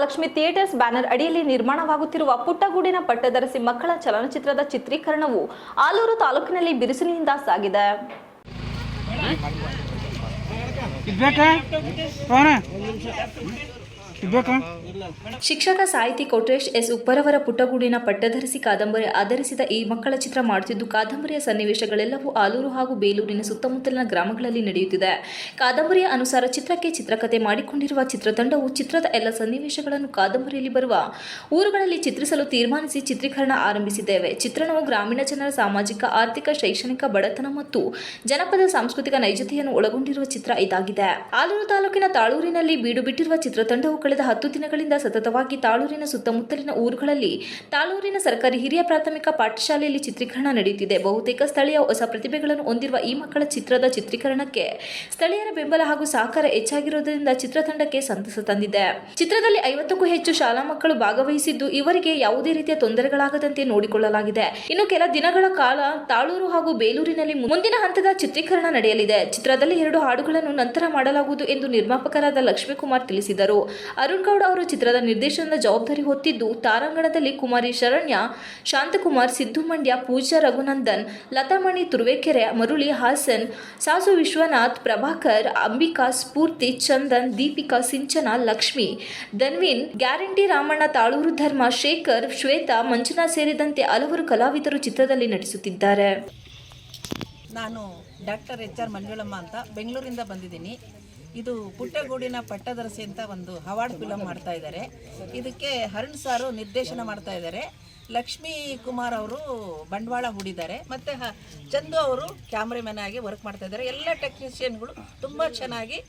Mahalakshmi theatres banner ಅಡಿಯಲ್ಲಿ ನಿರ್ಮಾಣವಾಗುತ್ತಿರುವ ಪುಟ್ಟಗೂಡಿನ ಪಟ್ಟದರಸಿ ಮಕ್ಕಳ ಚಲನಚಿತ್ರದ ಚಿತ್ರೀಕರಣವು ಆಲೂರು ತಾಲೂಕಿನಲ್ಲಿ ಬಿರುಸಿನಿಂದ ಸಾಗಿದೆ. ಶಿಕ್ಷಕ ಸಾಹಿತಿ ಕೋಟ್ರೇಶ್ ಎಸ್ ಉಪ್ಪರವರ ಪುಟ್ಟಗೂಡಿನ ಪಟ್ಟದರಸಿ ಕಾದಂಬರಿ ಆಧರಿಸಿದ ಈ ಮಕ್ಕಳ ಚಿತ್ರ ಮಾಡುತ್ತಿದ್ದು, ಕಾದಂಬರಿಯ ಸನ್ನಿವೇಶಗಳೆಲ್ಲವೂ ಆಲೂರು ಹಾಗೂ ಬೇಲೂರಿನ ಸುತ್ತಮುತ್ತಲಿನ ಗ್ರಾಮಗಳಲ್ಲಿ ನಡೆಯುತ್ತಿದೆ. ಕಾದಂಬರಿಯ ಅನುಸಾರ ಚಿತ್ರಕ್ಕೆ ಚಿತ್ರಕಥೆ ಮಾಡಿಕೊಂಡಿರುವ ಚಿತ್ರತಂಡವು ಚಿತ್ರದ ಎಲ್ಲ ಸನ್ನಿವೇಶಗಳನ್ನು ಕಾದಂಬರಿಯಲ್ಲಿ ಬರುವ ಊರುಗಳಲ್ಲಿ ಚಿತ್ರಿಸಲು ತೀರ್ಮಾನಿಸಿ ಚಿತ್ರೀಕರಣ ಆರಂಭಿಸಿದ್ದೇವೆ. ಚಿತ್ರಣವು ಗ್ರಾಮೀಣ ಜನರ ಸಾಮಾಜಿಕ, ಆರ್ಥಿಕ, ಶೈಕ್ಷಣಿಕ, ಬಡತನ ಮತ್ತು ಜನಪದ ಸಾಂಸ್ಕೃತಿಕ ನೈಜತೆಯನ್ನು ಒಳಗೊಂಡಿರುವ ಚಿತ್ರ ಇದಾಗಿದೆ. ಆಲೂರು ತಾಲೂಕಿನ ತಾಳೂರಿನಲ್ಲಿ ಬೀಡು ಬಿಟ್ಟಿರುವ ಚಿತ್ರತಂಡವು ಕಳೆದ 10 ದಿನಗಳಿಂದ ಸತತವಾಗಿ ತಾಳೂರಿನ ಸುತ್ತಮುತ್ತಲಿನ ಊರುಗಳಲ್ಲಿ ತಾಳೂರಿನ ಸರ್ಕಾರಿ ಹಿರಿಯ ಪ್ರಾಥಮಿಕ ಪಾಠಶಾಲೆಯಲ್ಲಿ ಚಿತ್ರೀಕರಣ ನಡೆಯುತ್ತಿದೆ. ಬಹುತೇಕ ಸ್ಥಳೀಯ ಹೊಸ ಪ್ರತಿಭೆಗಳನ್ನು ಹೊಂದಿರುವ ಈ ಮಕ್ಕಳ ಚಿತ್ರದ ಚಿತ್ರೀಕರಣಕ್ಕೆ ಸ್ಥಳೀಯರ ಬೆಂಬಲ ಹಾಗೂ ಸಹಕಾರ ಹೆಚ್ಚಾಗಿರುವುದರಿಂದ ಚಿತ್ರತಂಡಕ್ಕೆ ಸಂತಸ ತಂದಿದೆ. ಚಿತ್ರದಲ್ಲಿ 50ಕ್ಕೂ ಹೆಚ್ಚು ಶಾಲಾ ಮಕ್ಕಳು ಭಾಗವಹಿಸಿದ್ದು, ಇವರಿಗೆ ಯಾವುದೇ ರೀತಿಯ ತೊಂದರೆಗಳಾಗದಂತೆ ನೋಡಿಕೊಳ್ಳಲಾಗಿದೆ. ಇನ್ನು ಕೆಲ ದಿನಗಳ ಕಾಲ ತಾಳೂರು ಹಾಗೂ ಬೇಲೂರಿನಲ್ಲಿ ಮುಂದಿನ ಹಂತದ ಚಿತ್ರೀಕರಣ ನಡೆಯಲಿದೆ. ಚಿತ್ರದಲ್ಲಿ 2 ಹಾಡುಗಳನ್ನು ನಂತರ ಮಾಡಲಾಗುವುದು ಎಂದು ನಿರ್ಮಾಪಕರಾದ ಲಕ್ಷ್ಮೀಕುಮಾರ್ ತಿಳಿಸಿದರು. ಅರುಣ್ ಗೌಡ ಅವರು ಚಿತ್ರದ ನಿರ್ದೇಶನದ ಜವಾಬ್ದಾರಿ ಹೊತ್ತಿದ್ದು, ತಾರಾಂಗಣದಲ್ಲಿ ಕುಮಾರಿ ಶರಣ್ಯ, ಶಾಂತಕುಮಾರ್, ಸಿದ್ದು ಮಂಡ್ಯ, ಪೂಜಾ ರಘುನಂದನ್, ಲತಾಮಣಿ ತುರುವೇಕೆರೆ, ಮರುಳಿ ಹಾಸನ್, ಸಾಸು ವಿಶ್ವನಾಥ್, ಪ್ರಭಾಕರ್, ಅಂಬಿಕಾ, ಸ್ಫೂರ್ತಿ, ಚಂದನ್, ದೀಪಿಕಾ, ಸಿಂಚನ, ಲಕ್ಷ್ಮಿ, ಧನ್ವಿನ್, ಗ್ಯಾರಂಟಿ ರಾಮಣ್ಣ, ತಾಳೂರು ಧರ್ಮ, ಶೇಖರ್, ಶ್ವೇತಾ, ಮಂಜುನಾಥ್ ಸೇರಿದಂತೆ ಹಲವರು ಕಲಾವಿದರು ಚಿತ್ರದಲ್ಲಿ ನಟಿಸುತ್ತಿದ್ದಾರೆ. ನಾನು ಡಾಕ್ಟರ್ HR ಮಂಜುಳಮ್ಮ ಅಂತ ಬೆಂಗಳೂರಿಂದ ಬಂದಿದ್ದೀನಿ. ಇದು ಪುಟ್ಟಗೂಡಿನ ಪಟ್ಟದರಸಿ ಅಂತ ಒಂದು ಅವಾರ್ಡ್ ಫಿಲಮ್ ಮಾಡ್ತಾ ಇದ್ದಾರೆ. ಇದಕ್ಕೆ ಅರುಣ್ ಸಾರು ನಿರ್ದೇಶನ ಮಾಡ್ತಾ ಇದ್ದಾರೆ. ಲಕ್ಷ್ಮೀ ಕುಮಾರ್ ಅವರು ಬಂಡವಾಳ ಹೂಡಿದ್ದಾರೆ. ಮತ್ತು ಚಂದು ಅವರು ಕ್ಯಾಮ್ರಾಮನ್ ಆಗಿ ವರ್ಕ್ ಮಾಡ್ತಾ ಇದ್ದಾರೆ. ಎಲ್ಲ ಟೆಕ್ನಿಷಿಯನ್ಗಳು ತುಂಬ ಚೆನ್ನಾಗಿ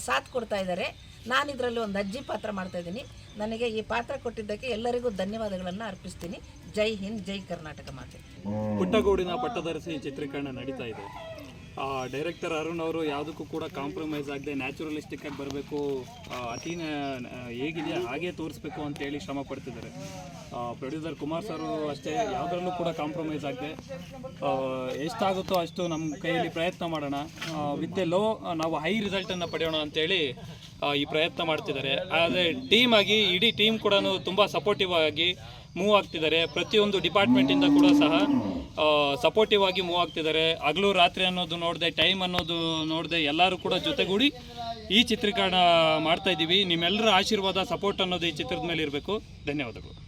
ಸಾಥ್ ಕೊಡ್ತಾ ಇದ್ದಾರೆ. ನಾನು ಇದರಲ್ಲಿ ಒಂದು ಅಜ್ಜಿ ಪಾತ್ರ ಮಾಡ್ತಾ ಇದ್ದೀನಿ. ನನಗೆ ಈ ಪಾತ್ರ ಕೊಟ್ಟಿದ್ದಕ್ಕೆ ಎಲ್ಲರಿಗೂ ಧನ್ಯವಾದಗಳನ್ನು ಅರ್ಪಿಸ್ತೀನಿ. ಜೈ ಹಿಂದ್, ಜೈ ಕರ್ನಾಟಕ ಮಾತೆ. ಪುಟ್ಟಗೂಡಿನ ಪಟ್ಟದರಸಿ ಚಿತ್ರೀಕರಣ ನಡೀತಾ ಇದೆ. ಡೈರೆಕ್ಟರ್ ಅರುಣ್ ಅವರು ಯಾವುದಕ್ಕೂ ಕೂಡ ಕಾಂಪ್ರಮೈಸ್ ಆಗದೆ ನ್ಯಾಚುರಲಿಸ್ಟಿಕ್ ಆಗಿ ಬರಬೇಕು, ಅತಿ ಹೇಗಿದೆ ಹಾಗೆ ತೋರಿಸ್ಬೇಕು ಅಂತೇಳಿ ಶ್ರಮ ಪಡ್ತಿದ್ದಾರೆ. ಪ್ರೊಡ್ಯೂಸರ್ ಕುಮಾರ್ ಸರ್ ಅಷ್ಟೇ, ಯಾವುದರಲ್ಲೂ ಕೂಡ ಕಾಂಪ್ರಮೈಸ್ ಆಗದೆ ಎಷ್ಟಾಗುತ್ತೋ ಅಷ್ಟು ನಮ್ಮ ಕೈಯಲ್ಲಿ ಪ್ರಯತ್ನ ಮಾಡೋಣ, ವಿತ್ ಎ ಲೋ ನಾವು ಹೈ ರಿಸಲ್ಟನ್ನು ಪಡೆಯೋಣ ಅಂತೇಳಿ ಈ ಪ್ರಯತ್ನ ಮಾಡ್ತಿದ್ದಾರೆ. ಆದರೆ ಟೀಮ್ ಆಗಿ ಇಡೀ ಟೀಮ್ ಕೂಡ ತುಂಬ ಸಪೋರ್ಟಿವ್ ಆಗಿ ಮೂವ್ ಆಗ್ತಿದ್ದಾರೆ. ಪ್ರತಿಯೊಂದು ಡಿಪಾರ್ಟ್ಮೆಂಟಿಂದ ಕೂಡ ಸಹ ಸಪೋರ್ಟಿವ್ ಆಗಿ ಮೂವ್ ಆಗ್ತಿದ್ದಾರೆ. ಹಗಲು ರಾತ್ರಿ ಅನ್ನೋದು ನೋಡದೆ, ಟೈಮ್ ಅನ್ನೋದು ನೋಡದೆ ಎಲ್ಲರೂ ಕೂಡ ಜೊತೆಗೂಡಿ ಈ ಚಿತ್ರೀಕರಣ ಮಾಡ್ತಾ ಇದ್ದೀವಿ. ನಿಮ್ಮೆಲ್ಲರ ಆಶೀರ್ವಾದ, ಸಪೋರ್ಟ್ ಅನ್ನೋದು ಈ ಚಿತ್ರದ ಮೇಲೆ ಇರಬೇಕು. ಧನ್ಯವಾದಗಳು.